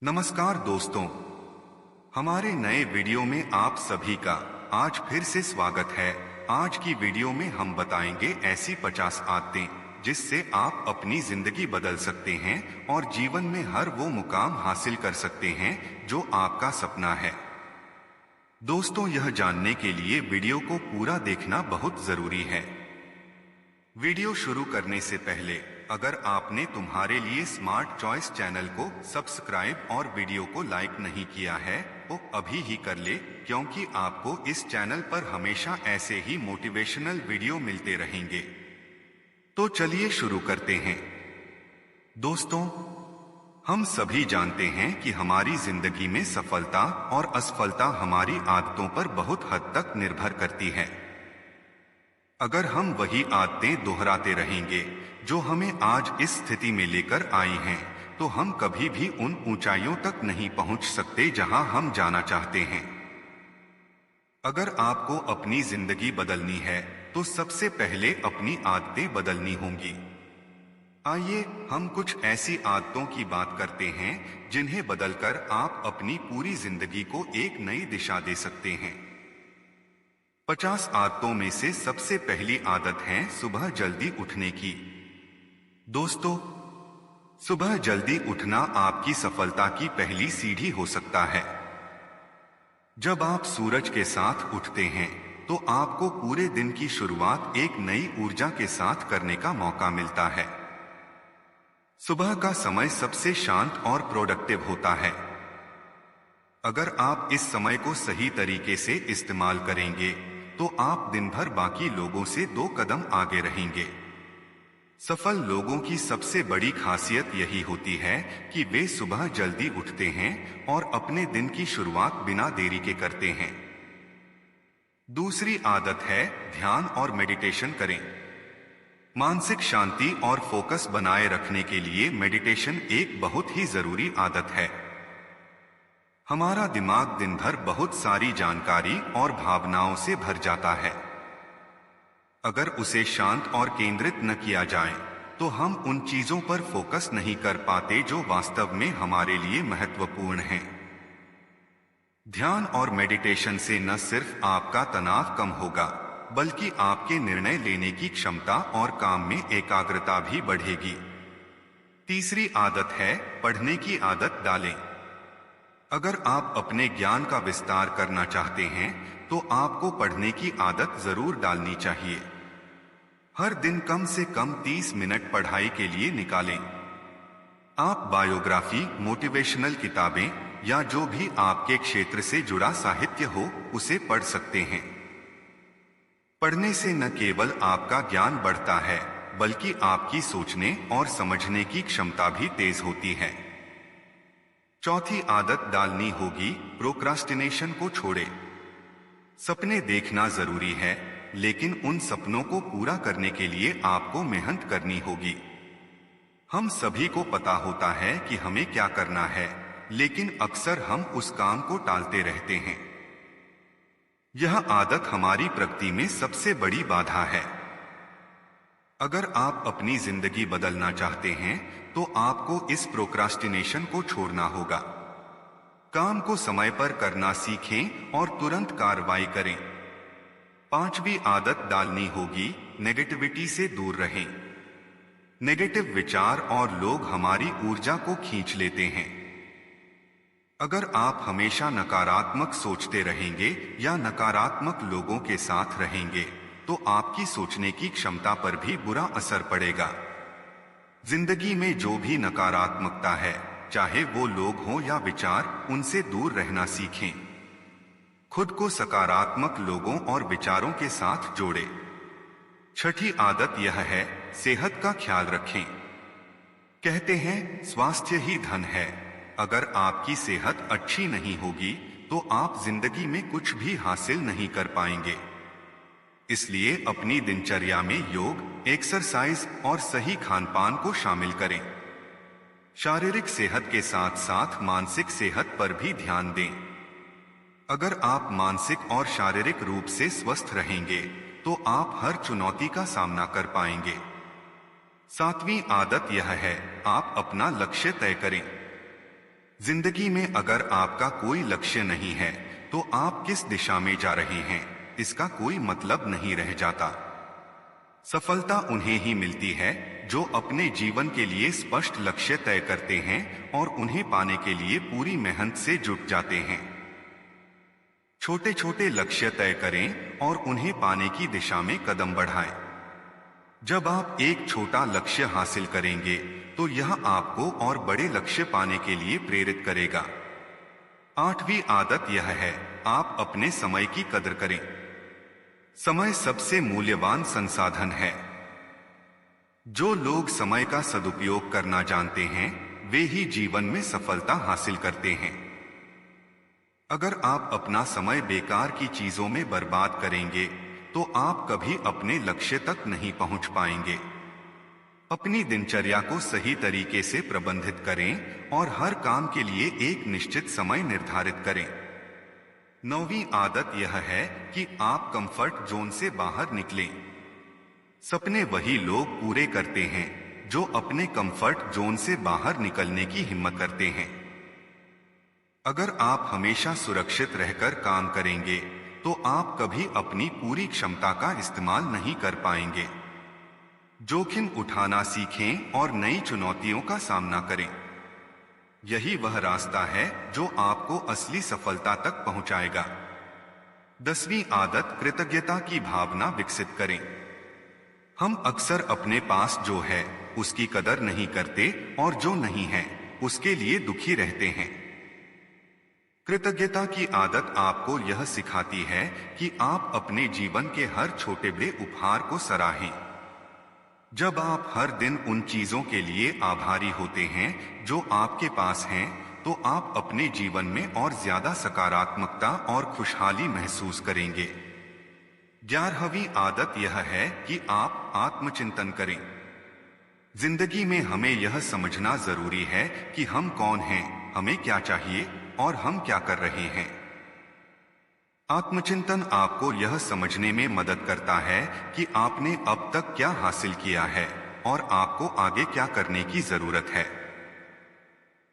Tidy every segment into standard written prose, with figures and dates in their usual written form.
नमस्कार दोस्तों, हमारे नए वीडियो में आप सभी का आज फिर से स्वागत है। आज की वीडियो में हम बताएंगे ऐसी 50 आदतें जिससे आप अपनी जिंदगी बदल सकते हैं और जीवन में हर वो मुकाम हासिल कर सकते हैं जो आपका सपना है। दोस्तों, यह जानने के लिए वीडियो को पूरा देखना बहुत जरूरी है। वीडियो शुरू करने से पहले अगर आपने तुम्हारे लिए स्मार्ट चॉइस चैनल को सब्सक्राइब और वीडियो को लाइक नहीं किया है तो अभी ही कर ले, क्योंकि आपको इस चैनल पर हमेशा ऐसे ही मोटिवेशनल वीडियो मिलते रहेंगे। तो चलिए शुरू करते हैं। दोस्तों, हम सभी जानते हैं कि हमारी जिंदगी में सफलता और असफलता हमारी आदतों पर बहुत हद तक निर्भर करती है। अगर हम वही आदतें दोहराते रहेंगे जो हमें आज इस स्थिति में लेकर आई हैं, तो हम कभी भी उन ऊंचाइयों तक नहीं पहुंच सकते जहां हम जाना चाहते हैं। अगर आपको अपनी जिंदगी बदलनी है तो सबसे पहले अपनी आदतें बदलनी होंगी। आइए हम कुछ ऐसी आदतों की बात करते हैं जिन्हें बदलकर आप अपनी पूरी जिंदगी को एक नई दिशा दे सकते हैं। 50 आदतों में से सबसे पहली आदत है सुबह जल्दी उठने की। दोस्तों, सुबह जल्दी उठना आपकी सफलता की पहली सीढ़ी हो सकता है। जब आप सूरज के साथ उठते हैं तो आपको पूरे दिन की शुरुआत एक नई ऊर्जा के साथ करने का मौका मिलता है। सुबह का समय सबसे शांत और प्रोडक्टिव होता है। अगर आप इस समय को सही तरीके से इस्तेमाल करेंगे तो आप दिन भर बाकी लोगों से 2 कदम आगे रहेंगे। सफल लोगों की सबसे बड़ी खासियत यही होती है कि वे सुबह जल्दी उठते हैं और अपने दिन की शुरुआत बिना देरी के करते हैं। दूसरी आदत है ध्यान और मेडिटेशन करें। मानसिक शांति और फोकस बनाए रखने के लिए मेडिटेशन एक बहुत ही जरूरी आदत है। हमारा दिमाग दिन भर बहुत सारी जानकारी और भावनाओं से भर जाता है। अगर उसे शांत और केंद्रित न किया जाए तो हम उन चीजों पर फोकस नहीं कर पाते जो वास्तव में हमारे लिए महत्वपूर्ण हैं। ध्यान और मेडिटेशन से न सिर्फ आपका तनाव कम होगा, बल्कि आपके निर्णय लेने की क्षमता और काम में एकाग्रता भी बढ़ेगी। तीसरी आदत है पढ़ने की आदत डालें। अगर आप अपने ज्ञान का विस्तार करना चाहते हैं तो आपको पढ़ने की आदत जरूर डालनी चाहिए। हर दिन कम से कम 30 मिनट पढ़ाई के लिए निकालें। आप बायोग्राफी, मोटिवेशनल किताबें या जो भी आपके क्षेत्र से जुड़ा साहित्य हो उसे पढ़ सकते हैं। पढ़ने से न केवल आपका ज्ञान बढ़ता है, बल्कि आपकी सोचने और समझने की क्षमता भी तेज होती है। चौथी आदत डालनी होगी प्रोक्रास्टिनेशन को छोड़े। सपने देखना जरूरी है, लेकिन उन सपनों को पूरा करने के लिए आपको मेहनत करनी होगी। हम सभी को पता होता है कि हमें क्या करना है, लेकिन अक्सर हम उस काम को टालते रहते हैं। यह आदत हमारी प्रगति में सबसे बड़ी बाधा है। अगर आप अपनी जिंदगी बदलना चाहते हैं तो आपको इस प्रोक्रास्टिनेशन को छोड़ना होगा। काम को समय पर करना सीखें और तुरंत कार्रवाई करें। पांचवी आदत डालनी होगी नेगेटिविटी से दूर रहें। नेगेटिव विचार और लोग हमारी ऊर्जा को खींच लेते हैं। अगर आप हमेशा नकारात्मक सोचते रहेंगे या नकारात्मक लोगों के साथ रहेंगे तो आपकी सोचने की क्षमता पर भी बुरा असर पड़ेगा। जिंदगी में जो भी नकारात्मकता है, चाहे वो लोग हों या विचार, उनसे दूर रहना सीखें। खुद को सकारात्मक लोगों और विचारों के साथ जोड़ें। छठी आदत यह है सेहत का ख्याल रखें। कहते हैं स्वास्थ्य ही धन है। अगर आपकी सेहत अच्छी नहीं होगी तो आप जिंदगी में कुछ भी हासिल नहीं कर पाएंगे। इसलिए अपनी दिनचर्या में योग, एक्सरसाइज और सही खानपान को शामिल करें। शारीरिक सेहत के साथ साथ मानसिक सेहत पर भी ध्यान दें। अगर आप मानसिक और शारीरिक रूप से स्वस्थ रहेंगे तो आप हर चुनौती का सामना कर पाएंगे। सातवीं आदत यह है आप अपना लक्ष्य तय करें। जिंदगी में अगर आपका कोई लक्ष्य नहीं है तो आप किस दिशा में जा रहे हैं इसका कोई मतलब नहीं रह जाता। सफलता उन्हें ही मिलती है जो अपने जीवन के लिए स्पष्ट लक्ष्य तय करते हैं और उन्हें पाने के लिए पूरी मेहनत से जुट जाते हैं। छोटे छोटे लक्ष्य तय करें और उन्हें पाने की दिशा में कदम बढ़ाएं। जब आप एक छोटा लक्ष्य हासिल करेंगे तो यह आपको और बड़े लक्ष्य पाने के लिए प्रेरित करेगा। 8वीं आदत यह है, आप अपने समय की कदर करें। समय सबसे मूल्यवान संसाधन है। जो लोग समय का सदुपयोग करना जानते हैं वे ही जीवन में सफलता हासिल करते हैं। अगर आप अपना समय बेकार की चीजों में बर्बाद करेंगे तो आप कभी अपने लक्ष्य तक नहीं पहुंच पाएंगे। अपनी दिनचर्या को सही तरीके से प्रबंधित करें और हर काम के लिए एक निश्चित समय निर्धारित करें। 9वीं आदत यह है कि आप कंफर्ट जोन से बाहर निकलें। सपने वही लोग पूरे करते हैं जो अपने कंफर्ट जोन से बाहर निकलने की हिम्मत करते हैं। अगर आप हमेशा सुरक्षित रहकर काम करेंगे तो आप कभी अपनी पूरी क्षमता का इस्तेमाल नहीं कर पाएंगे। जोखिम उठाना सीखें और नई चुनौतियों का सामना करें। यही वह रास्ता है जो आपको असली सफलता तक पहुंचाएगा। 10वीं आदत, कृतज्ञता की भावना विकसित करें। हम अक्सर अपने पास जो है उसकी कदर नहीं करते और जो नहीं है उसके लिए दुखी रहते हैं। कृतज्ञता की आदत आपको यह सिखाती है कि आप अपने जीवन के हर छोटे बड़े उपहार को सराहें। जब आप हर दिन उन चीजों के लिए आभारी होते हैं जो आपके पास हैं, तो आप अपने जीवन में और ज्यादा सकारात्मकता और खुशहाली महसूस करेंगे। 11वीं आदत यह है कि आप आत्मचिंतन करें। जिंदगी में हमें यह समझना जरूरी है कि हम कौन हैं, हमें क्या चाहिए और हम क्या कर रहे हैं। आत्मचिंतन आपको यह समझने में मदद करता है कि आपने अब तक क्या हासिल किया है और आपको आगे क्या करने की जरूरत है।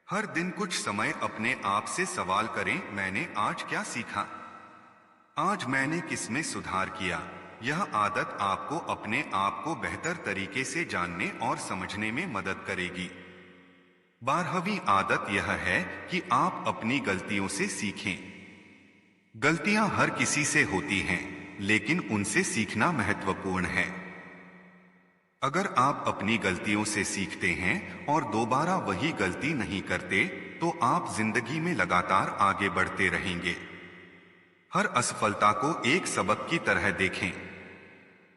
हर दिन कुछ समय अपने आप से सवाल करें, मैंने आज क्या सीखा, आज मैंने किसमें सुधार किया। यह आदत आपको अपने आप को बेहतर तरीके से जानने और समझने में मदद करेगी। 12वीं आदत यह है कि आप अपनी गलतियों से सीखें। गलतियां हर किसी से होती हैं, लेकिन उनसे सीखना महत्वपूर्ण है। अगर आप अपनी गलतियों से सीखते हैं और दोबारा वही गलती नहीं करते, तो आप जिंदगी में लगातार आगे बढ़ते रहेंगे। हर असफलता को एक सबक की तरह देखें।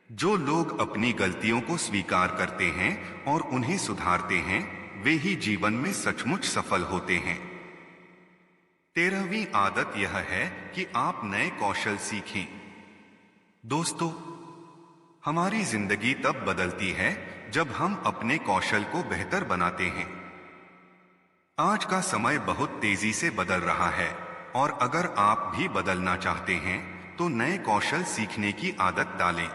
जो लोग अपनी गलतियों को स्वीकार करते हैं और उन्हें सुधारते हैं, वे ही जीवन में सचमुच सफल होते हैं। 13वीं आदत यह है कि आप नए कौशल सीखें। दोस्तों, हमारी जिंदगी तब बदलती है जब हम अपने कौशल को बेहतर बनाते हैं। आज का समय बहुत तेजी से बदल रहा है और अगर आप भी बदलना चाहते हैं तो नए कौशल सीखने की आदत डालें।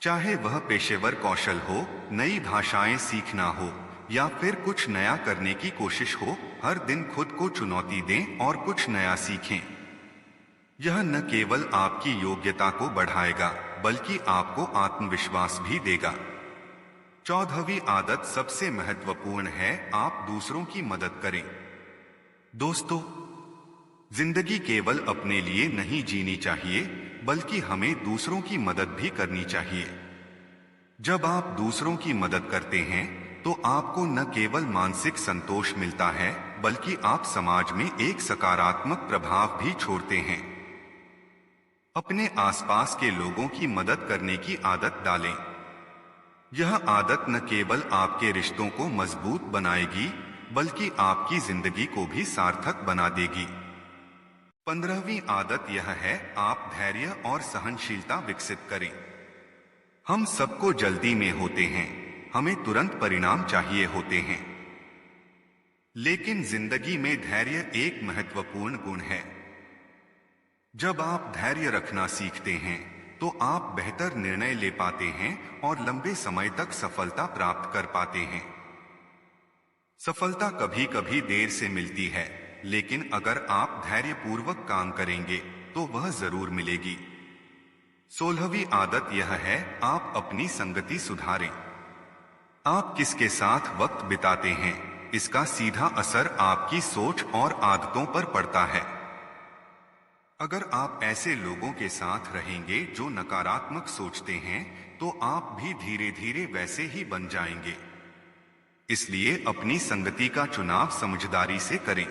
चाहे वह पेशेवर कौशल हो, नई भाषाएं सीखना हो या फिर कुछ नया करने की कोशिश हो, हर दिन खुद को चुनौती दें और कुछ नया सीखें। यह न केवल आपकी योग्यता को बढ़ाएगा बल्कि आपको आत्मविश्वास भी देगा। 14वीं आदत सबसे महत्वपूर्ण है, आप दूसरों की मदद करें। दोस्तों, जिंदगी केवल अपने लिए नहीं जीनी चाहिए बल्कि हमें दूसरों की मदद भी करनी चाहिए। जब आप दूसरों की मदद करते हैं तो आपको न केवल मानसिक संतोष मिलता है बल्कि आप समाज में एक सकारात्मक प्रभाव भी छोड़ते हैं। अपने आसपास के लोगों की मदद करने की आदत डालें। यह आदत न केवल आपके रिश्तों को मजबूत बनाएगी बल्कि आपकी जिंदगी को भी सार्थक बना देगी। 15वीं आदत यह है, आप धैर्य और सहनशीलता विकसित करें। हम सबको जल्दी में होते हैं, हमें तुरंत परिणाम चाहिए होते हैं, लेकिन जिंदगी में धैर्य एक महत्वपूर्ण गुण है। जब आप धैर्य रखना सीखते हैं तो आप बेहतर निर्णय ले पाते हैं और लंबे समय तक सफलता प्राप्त कर पाते हैं। सफलता कभी कभी देर से मिलती है, लेकिन अगर आप धैर्यपूर्वक काम करेंगे तो वह जरूर मिलेगी। 16वीं आदत यह है, आप अपनी संगति सुधारें। आप किसके साथ वक्त बिताते हैं, इसका सीधा असर आपकी सोच और आदतों पर पड़ता है। अगर आप ऐसे लोगों के साथ रहेंगे जो नकारात्मक सोचते हैं, तो आप भी धीरे धीरे वैसे ही बन जाएंगे। इसलिए अपनी संगति का चुनाव समझदारी से करें।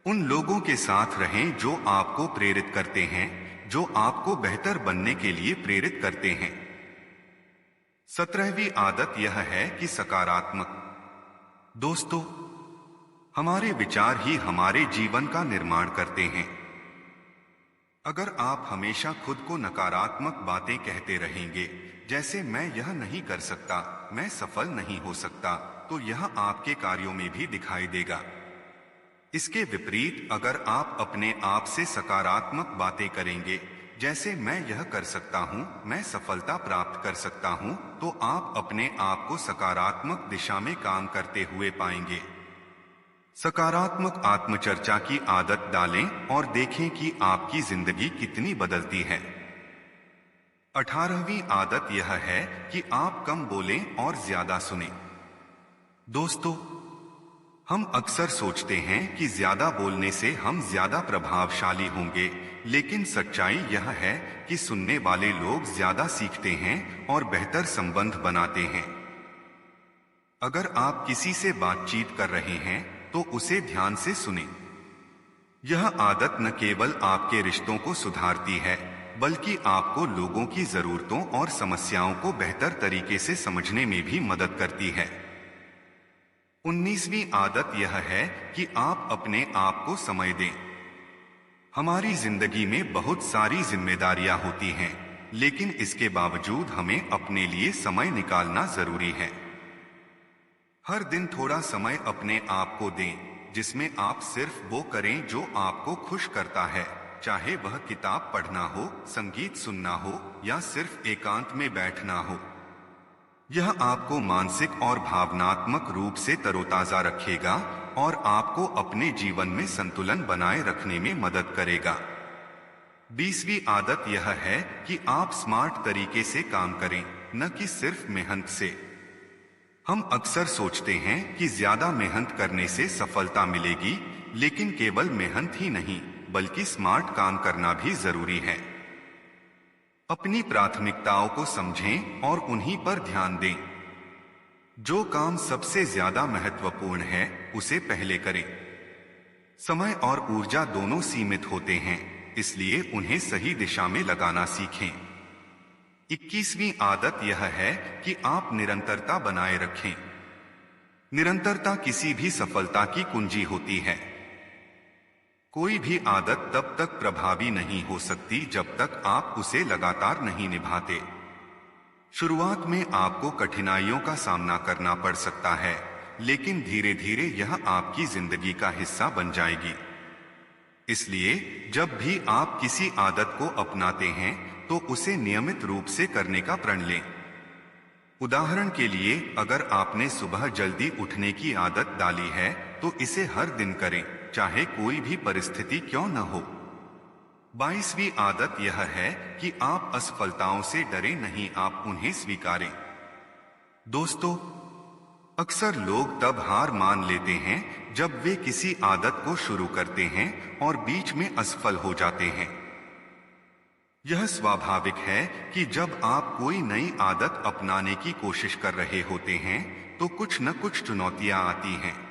उन लोगों के साथ रहें जो आपको प्रेरित करते हैं, जो आपको बेहतर बनने के लिए प्रेरित करते हैं। 17वीं आदत यह है कि सकारात्मक। दोस्तों, हमारे विचार ही हमारे जीवन का निर्माण करते हैं। अगर आप हमेशा खुद को नकारात्मक बातें कहते रहेंगे, जैसे मैं यह नहीं कर सकता, मैं सफल नहीं हो सकता, तो यह आपके कार्यों में भी दिखाई देगा। इसके विपरीत अगर आप अपने आप से सकारात्मक बातें करेंगे, जैसे मैं यह कर सकता हूं, मैं सफलता प्राप्त कर सकता हूं, तो आप अपने आप को सकारात्मक दिशा में काम करते हुए पाएंगे। सकारात्मक आत्मचर्चा की आदत डालें और देखें कि आपकी जिंदगी कितनी बदलती है। 18वीं आदत यह है कि आप कम बोलें और ज्यादा सुनें। दोस्तों, हम अक्सर सोचते हैं कि ज्यादा बोलने से हम ज्यादा प्रभावशाली होंगे, लेकिन सच्चाई यह है कि सुनने वाले लोग ज्यादा सीखते हैं और बेहतर संबंध बनाते हैं। अगर आप किसी से बातचीत कर रहे हैं तो उसे ध्यान से सुनें। यह आदत न केवल आपके रिश्तों को सुधारती है, बल्कि आपको लोगों की जरूरतों और समस्याओं को बेहतर तरीके से समझने में भी मदद करती है। 19वीं आदत यह है कि आप अपने आप को समय दें। हमारी जिंदगी में बहुत सारी जिम्मेदारियां होती हैं, लेकिन इसके बावजूद हमें अपने लिए समय निकालना जरूरी है। हर दिन थोड़ा समय अपने आप को दें, जिसमें आप सिर्फ वो करें जो आपको खुश करता है, चाहे वह किताब पढ़ना हो, संगीत सुनना हो या सिर्फ एकांत में बैठना हो। यह आपको मानसिक और भावनात्मक रूप से तरोताजा रखेगा और आपको अपने जीवन में संतुलन बनाए रखने में मदद करेगा। 20वीं आदत यह है कि आप स्मार्ट तरीके से काम करें, न कि सिर्फ मेहनत से। हम अक्सर सोचते हैं कि ज्यादा मेहनत करने से सफलता मिलेगी, लेकिन केवल मेहनत ही नहीं, बल्कि स्मार्ट काम करना भी जरूरी है। अपनी प्राथमिकताओं को समझें और उन्हीं पर ध्यान दें। जो काम सबसे ज्यादा महत्वपूर्ण है, उसे पहले करें। समय और ऊर्जा दोनों सीमित होते हैं, इसलिए उन्हें सही दिशा में लगाना सीखें। 21वीं आदत यह है कि आप निरंतरता बनाए रखें। निरंतरता किसी भी सफलता की कुंजी होती है। कोई भी आदत तब तक प्रभावी नहीं हो सकती जब तक आप उसे लगातार नहीं निभाते। शुरुआत में आपको कठिनाइयों का सामना करना पड़ सकता है, लेकिन धीरे धीरे यह आपकी जिंदगी का हिस्सा बन जाएगी। इसलिए जब भी आप किसी आदत को अपनाते हैं, तो उसे नियमित रूप से करने का प्रण लें। उदाहरण के लिए, अगर आपने सुबह जल्दी उठने की आदत डाली है, तो इसे हर दिन करें, चाहे कोई भी परिस्थिति क्यों न हो। 22वीं आदत यह है कि आप असफलताओं से डरे नहीं, आप उन्हें स्वीकारें। दोस्तों, अक्सर लोग तब हार मान लेते हैं जब वे किसी आदत को शुरू करते हैं और बीच में असफल हो जाते हैं। यह स्वाभाविक है कि जब आप कोई नई आदत अपनाने की कोशिश कर रहे होते हैं, तो कुछ न कुछ चुनौतियां आती हैं।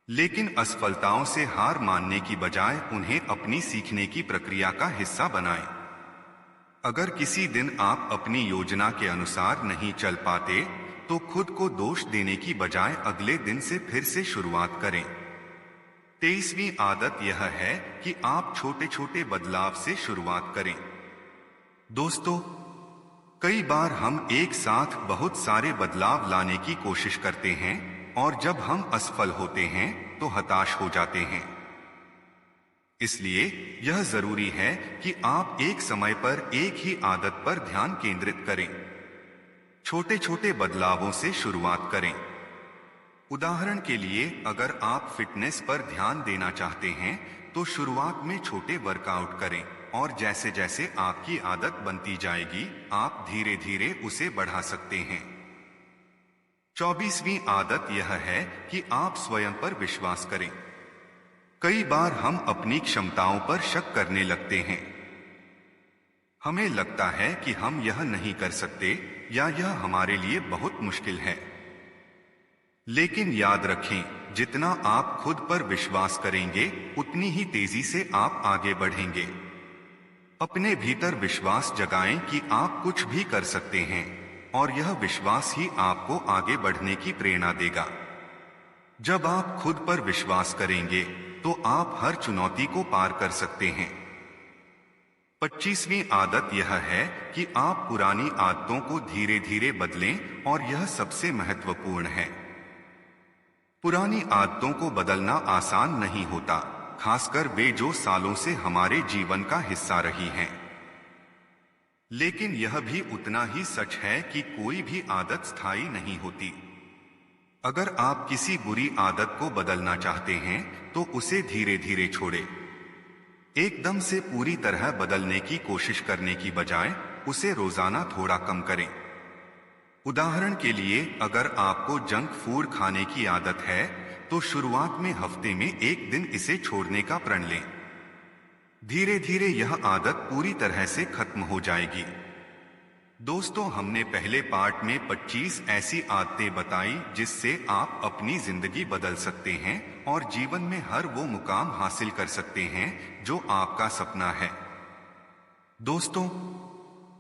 लेकिन असफलताओं से हार मानने की बजाय उन्हें अपनी सीखने की प्रक्रिया का हिस्सा बनाएं। अगर किसी दिन आप अपनी योजना के अनुसार नहीं चल पाते, तो खुद को दोष देने की बजाय अगले दिन से फिर से शुरुआत करें। 23वीं आदत यह है कि आप छोटे छोटे बदलाव से शुरुआत करें। दोस्तों, कई बार हम एक साथ बहुत सारे बदलाव लाने की कोशिश करते हैं और जब हम असफल होते हैं तो हताश हो जाते हैं। इसलिए यह जरूरी है कि आप एक समय पर एक ही आदत पर ध्यान केंद्रित करें। छोटे छोटे बदलावों से शुरुआत करें। उदाहरण के लिए, अगर आप फिटनेस पर ध्यान देना चाहते हैं तो शुरुआत में छोटे वर्कआउट करें और जैसे जैसे आपकी आदत बनती जाएगी आप धीरे धीरे उसे बढ़ा सकते हैं। 24वीं आदत यह है कि आप स्वयं पर विश्वास करें। कई बार हम अपनी क्षमताओं पर शक करने लगते हैं। हमें लगता है कि हम यह नहीं कर सकते या यह हमारे लिए बहुत मुश्किल है। लेकिन याद रखें, जितना आप खुद पर विश्वास करेंगे उतनी ही तेजी से आप आगे बढ़ेंगे। अपने भीतर विश्वास जगाएं कि आप कुछ भी कर सकते हैं और यह विश्वास ही आपको आगे बढ़ने की प्रेरणा देगा। जब आप खुद पर विश्वास करेंगे तो आप हर चुनौती को पार कर सकते हैं। 25वीं आदत यह है कि आप पुरानी आदतों को धीरे धीरे बदलें और यह सबसे महत्वपूर्ण है। पुरानी आदतों को बदलना आसान नहीं होता, खासकर वे जो सालों से हमारे जीवन का हिस्सा रही हैं। लेकिन यह भी उतना ही सच है कि कोई भी आदत स्थायी नहीं होती। अगर आप किसी बुरी आदत को बदलना चाहते हैं तो उसे धीरे धीरे छोड़ें। एकदम से पूरी तरह बदलने की कोशिश करने की बजाय उसे रोजाना थोड़ा कम करें। उदाहरण के लिए, अगर आपको जंक फूड खाने की आदत है तो शुरुआत में हफ्ते में एक दिन इसे छोड़ने का प्रण लें। धीरे धीरे यह आदत पूरी तरह से खत्म हो जाएगी। दोस्तों, हमने पहले पार्ट में 25 ऐसी आदतें बताई जिससे आप अपनी जिंदगी बदल सकते हैं और जीवन में हर वो मुकाम हासिल कर सकते हैं जो आपका सपना है। दोस्तों,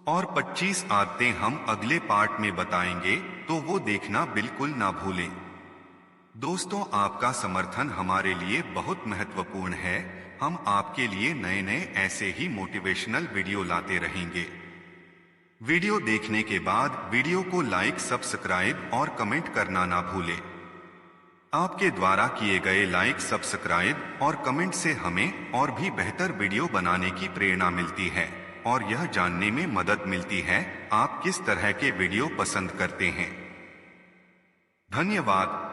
और 25 आदतें हम अगले पार्ट में बताएंगे, तो वो देखना बिल्कुल ना भूलें। दोस्तों, आपका समर्थन हमारे लिए बहुत महत्वपूर्ण है। हम आपके लिए नए नए ऐसे ही मोटिवेशनल वीडियो लाते रहेंगे। वीडियो देखने के बाद वीडियो को लाइक, सब्सक्राइब और कमेंट करना ना भूलें। आपके द्वारा किए गए लाइक, सब्सक्राइब और कमेंट से हमें और भी बेहतर वीडियो बनाने की प्रेरणा मिलती है और यह जानने में मदद मिलती है आप किस तरह के वीडियो पसंद करते हैं। धन्यवाद।